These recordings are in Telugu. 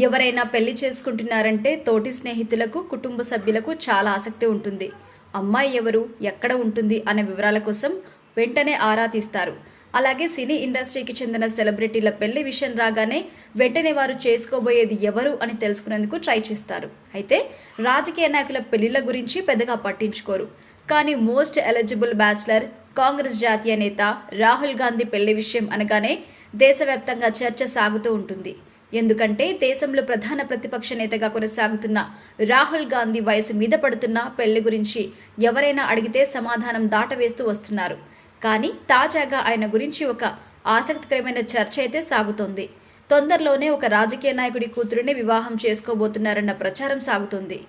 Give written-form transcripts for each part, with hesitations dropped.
ఎవరైనా పెళ్లి చేసుకుంటున్నారంటే తోటి స్నేహితులకు, కుటుంబ సభ్యులకు చాలా ఆసక్తి ఉంటుంది. అమ్మాయి ఎవరు, ఎక్కడ ఉంటుంది అనే వివరాల కోసం వెంటనే ఆరా తీస్తారు. అలాగే సినీ ఇండస్ట్రీకి చెందిన సెలబ్రిటీల పెళ్లి విషయం రాగానే వెంటనే వారు చేసుకోబోయేది ఎవరు అని తెలుసుకునేందుకు ట్రై చేస్తారు. అయితే రాజకీయ నాయకుల పెళ్లిళ్ల గురించి పెద్దగా పట్టించుకోరు. కానీ మోస్ట్ ఎలిజిబుల్ బ్యాచ్లర్ కాంగ్రెస్ జాతీయ నేత రాహుల్ గాంధీ పెళ్లి విషయం అనగానే దేశవ్యాప్తంగా చర్చ సాగుతూ ఉంటుంది. ఎందుకంటే దేశంలో ప్రధాన ప్రతిపక్ష నేతగా కొనసాగుతున్న రాహుల్ గాంధీ వయసు మీద పడుతున్న పెళ్లి గురించి ఎవరైనా అడిగితే సమాధానం దాటవేస్తూ వస్తున్నారు. కానీ తాజాగా ఆయన గురించి ఒక ఆసక్తికరమైన చర్చ అయితే సాగుతోంది. తొందరలోనే ఒక రాజకీయ నాయకుడి కూతురుని వివాహం చేసుకోబోతున్నారన్న ప్రచారం సాగుతోంది.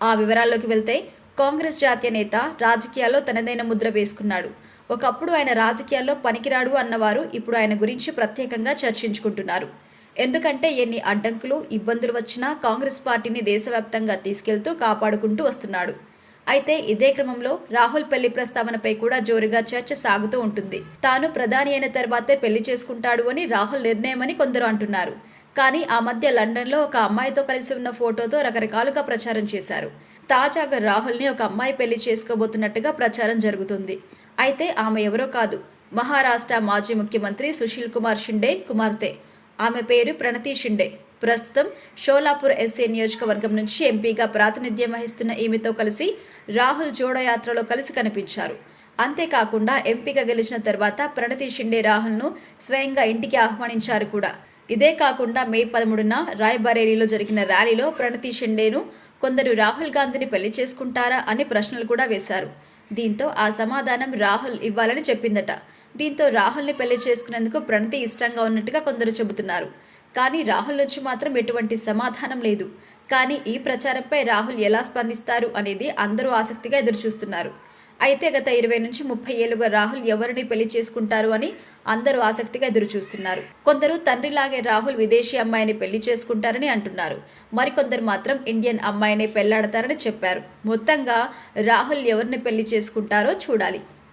ఆ వివరాల్లోకి వెళ్తే కాంగ్రెస్ జాతీయ నేత రాజకీయాల్లో తనదైన ముద్ర వేసుకున్నాడు. ఒకప్పుడు ఆయన రాజకీయాల్లో పనికిరాడు అన్నవారు ఇప్పుడు ఆయన గురించి ప్రత్యేకంగా చర్చించుకుంటున్నారు. ఎందుకంటే ఎన్ని అడ్డంకులు, ఇబ్బందులు వచ్చినా కాంగ్రెస్ పార్టీని దేశవ్యాప్తంగా తీసుకెళ్తూ కాపాడుకుంటూ వస్తున్నాడు. అయితే ఇదే క్రమంలో రాహుల్ పెళ్లి ప్రస్తావనపై కూడా జోరుగా చర్చ సాగుతూ ఉంటుంది. తాను ప్రధాని అయిన తర్వాతే పెళ్లి చేసుకుంటాడు అని రాహుల్ నిర్ణయమని కొందరు అంటున్నారు. కానీ ఆ మధ్య లండన్లో ఒక అమ్మాయితో కలిసి ఉన్న ఫోటోతో రకరకాలుగా ప్రచారం చేశారు. తాజాగా రాహుల్ని ఒక అమ్మాయి పెళ్లి చేసుకోబోతున్నట్టుగా ప్రచారం జరుగుతుంది. అయితే ఆమె ఎవరో కాదు, మహారాష్ట్ర మాజీ ముఖ్యమంత్రి సుశీల్ కుమార్ షిండే కుమార్తె. ఆమె పేరు ప్రణతి షిండే. ప్రస్తుతం షోలాపూర్ ఎస్సీ నియోజకవర్గం నుంచి ఎంపీగా ప్రాతినిధ్యం వహిస్తున్న ఈమెతో కలిసి రాహుల్ జోడయాత్రలో కలిసి కనిపించారు. అంతేకాకుండా ఎంపీగా గెలిచిన తర్వాత ప్రణతి షిండే రాహుల్ను స్వయంగా ఇంటికి ఆహ్వానించారు కూడా. ఇదే కాకుండా మే 13న రాయ్బరేలీలో జరిగిన ర్యాలీలో ప్రణతి షిండేను కొందరు రాహుల్ గాంధీని పెళ్లి చేసుకుంటారా అని ప్రశ్నలు కూడా వేశారు. దీంతో ఆ సమాధానం రాహుల్ ఇవ్వాలని చెప్పిందట. దీంతో రాహుల్ని పెళ్లి చేసుకునేందుకు ప్రణతి ఇష్టంగా ఉన్నట్టుగా కొందరు చెబుతున్నారు. కానీ రాహుల్ నుంచి మాత్రం ఎటువంటి సమాధానం లేదు. కానీ ఈ ప్రచారంపై రాహుల్ ఎలా స్పందిస్తారు అనేది అందరూ ఆసక్తిగా ఎదురుచూస్తున్నారు. అయితే గత 20 నుంచి 30 ఏళ్లుగా రాహుల్ ఎవరిని పెళ్లి చేసుకుంటారు అని అందరూ ఆసక్తిగా ఎదురుచూస్తున్నారు. కొందరు తండ్రిలాగే రాహుల్ విదేశీ అమ్మాయిని పెళ్లి చేసుకుంటారని అంటున్నారు. మరికొందరు మాత్రం ఇండియన్ అమ్మాయిని పెళ్లాడతారని చెప్పారు. మొత్తంగా రాహుల్ ఎవరిని పెళ్లి చేసుకుంటారో చూడాలి.